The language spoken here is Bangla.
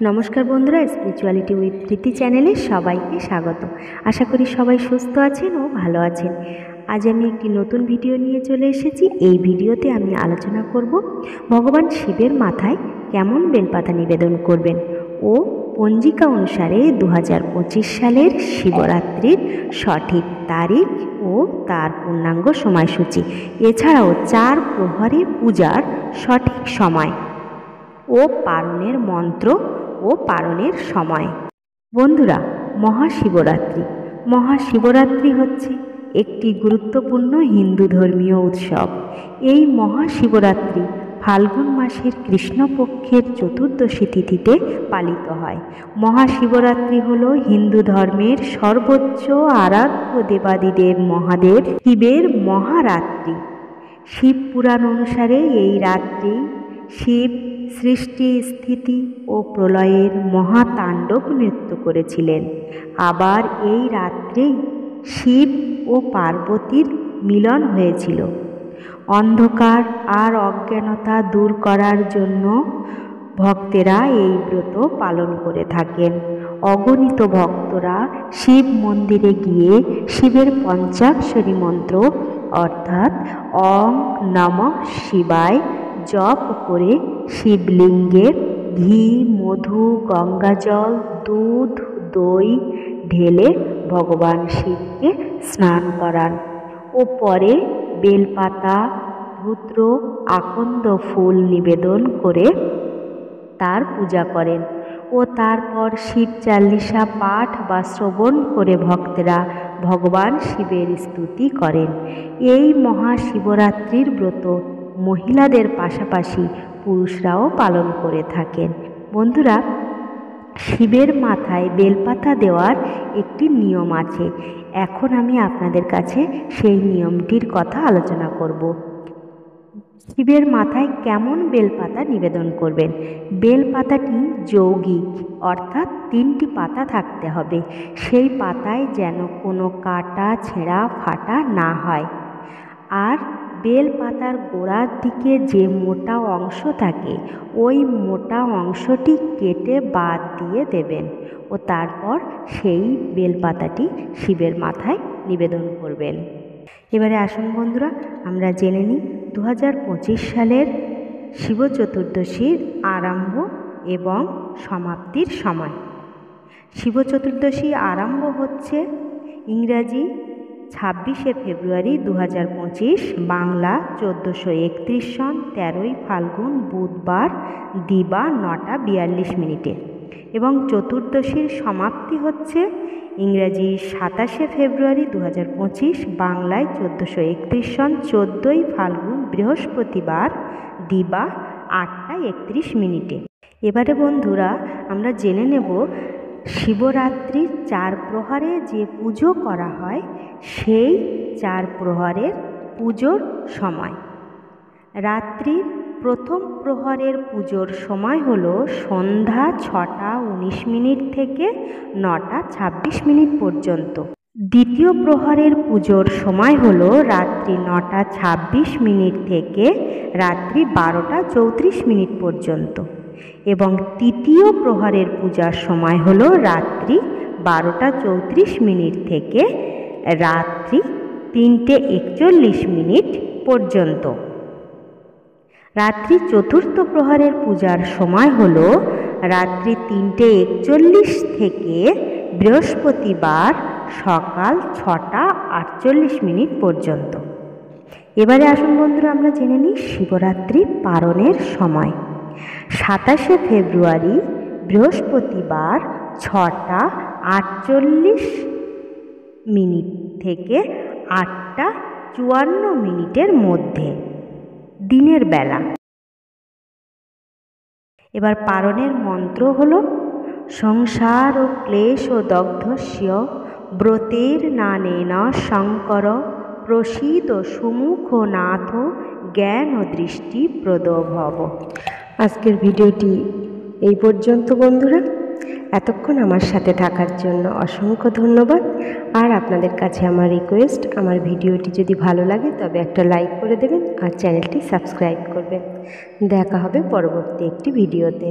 নমস্কার বন্ধুরা, স্পিরিচুয়ালিটি উইথ প্রীতি চ্যানেলে সবাইকে স্বাগত। আশা করি সবাই সুস্থ আছেন ও ভালো আছেন। আজ আমি একটি নতুন ভিডিও নিয়ে চলে এসেছি। এই ভিডিওতে আমি আলোচনা করব ভগবান শিবের মাথায় কেমন বেলপাতা নিবেদন করবেন ও পঞ্জিকা অনুসারে 2025 সালের শিবরাত্রির সঠিক তারিখ ও তার পূর্ণাঙ্গ সময়সূচি, এছাড়াও 4 প্রহরে পূজার সঠিক সময় ও পারণের মন্ত্র ও পারণের সময়। বন্ধুরা, মহাশিবরাত্রি হচ্ছে একটি গুরুত্বপূর্ণ হিন্দু ধর্মীয় উৎসব। এই মহাশিবরাত্রি ফাল্গুন মাসের কৃষ্ণপক্ষের চতুর্দশী তিথিতে পালিত হয়। মহাশিবরাত্রি হল হিন্দু ধর্মের সর্বোচ্চ আরাধ্য দেবাদিদেব মহাদেব শিবের মহারাত্রি। শিব পুরাণ অনুসারে এই রাত্রি শিব সৃষ্টি, স্থিতি ও প্রলয়ের মহাতাণ্ডব নৃত্য করেছিলেন। আবার এই রাত্রেই শিব ও পার্বতীর মিলন হয়েছিল। অন্ধকার আর অজ্ঞানতা দূর করার জন্য ভক্তেরা এই ব্রত পালন করে থাকেন। অগণিত ভক্তরা শিব মন্দিরে গিয়ে শিবের পঞ্চাক্ষরী মন্ত্র অর্থাৎ ওম নমঃ শিবায় জপ করে শিবলিঙ্গে ঘি, মধু, গঙ্গাজল, দুধ, দই ঢেলে ভগবান শিবকে স্নান করান ও পরে বেলপাতা, ধূত্র, আকন্দ ফুল নিবেদন করে তার পূজা করেন ও তারপর শিব চালিসা পাঠ বা শ্রবণ করে ভক্তেরা ভগবান শিবের স্তুতি করেন। এই মহাশিবরাত্রির ব্রত মহিলাদের পাশাপাশি পুরুষরাও পালন করে থাকেন। বন্ধুরা, শিবের মাথায় বেলপাতা দেওয়ার একটি নিয়ম আছে। এখন আমি আপনাদের কাছে সেই নিয়মটির কথা আলোচনা করব। শিবের মাথায় কেমন বেলপাতা নিবেদন করবেন? বেলপাতাটি যৌগিক, অর্থাৎ 3টি পাতা থাকতে হবে। সেই পাতায় যেন কোনো কাটা, ছেঁড়া, ফাটা না হয়। আর বেলপাতার গোড়ার দিকে যে মোটা অংশ থাকে, ওই মোটা অংশটি কেটে বাদ দিয়ে দেবেন ও তারপর সেই বেলপাতাটি শিবের মাথায় নিবেদন করবেন। এবারে আসুন বন্ধুরা, আমরা জেনে নিই 2025 সালের শিব চতুর্দশীর আরম্ভ এবং সমাপ্তির সময়। শিব চতুর্দশী আরম্ভ হচ্ছে ইংরাজি 26শে ফেব্রুয়ারি 2025, বাংলা 1431 সন 13ই ফাল্গুন বুধবার দিবা 9টা 42 মিনিটে এবং চতুর্দশীর সমাপ্তি হচ্ছে ইংরাজি 27শে ফেব্রুয়ারি 2025, বাংলায় 1431 সন 14ই ফাল্গুন বৃহস্পতিবার দিবা 8টা 31 মিনিটে। এবারে বন্ধুরা, আমরা জেনে নেব শিবরাত্রির 4 প্রহরে যে পুজো করা হয় সেই 4 প্রহরের পুজোর সময়। রাত্রির প্রথম প্রহরের পুজোর সময় হলো সন্ধ্যা 6টা 19 মিনিট থেকে 9টা 26 মিনিট পর্যন্ত। দ্বিতীয় প্রহরের পুজোর সময় হলো রাত্রি 9টা 26 মিনিট থেকে রাত্রি 12টা 34 মিনিট পর্যন্ত এবং তৃতীয় প্রহরের পূজার সময় হলো রাত্রি 12টা 34 মিনিট থেকে রাত্রি 3টে 41 মিনিট পর্যন্ত। রাত্রি চতুর্থ প্রহরের পূজার সময় হলো রাত্রি 3টে 41 থেকে বৃহস্পতিবার সকাল 6টা 48 মিনিট পর্যন্ত। এবারে আসুন বন্ধুরা, আমরা জেনে নিই শিবরাত্রি পারণের সময়। 27শে ফেব্রুয়ারি বৃহস্পতিবার 6টা 48 মিনিট থেকে 8টা 54 মিনিটের মধ্যে, দিনের বেলা। এবার পারণের মন্ত্র হলো সংসার ও ক্লেশ ও দগ্ধস্য ব্রতের নানেন শঙ্কর প্রসীদ সুমুখ নাথ জ্ঞান ও দৃষ্টি প্রদ ভব। আজকের ভিডিওটি এই পর্যন্ত বন্ধুরা। এতক্ষণ আমার সাথে থাকার জন্য অসংখ্য ধন্যবাদ। আর আপনাদের কাছে আমার রিকোয়েস্ট, আমার ভিডিওটি যদি ভালো লাগে তবে একটা লাইক করে দেবেন আর চ্যানেলটি সাবস্ক্রাইব করবেন। দেখা হবে পরবর্তী একটি ভিডিওতে।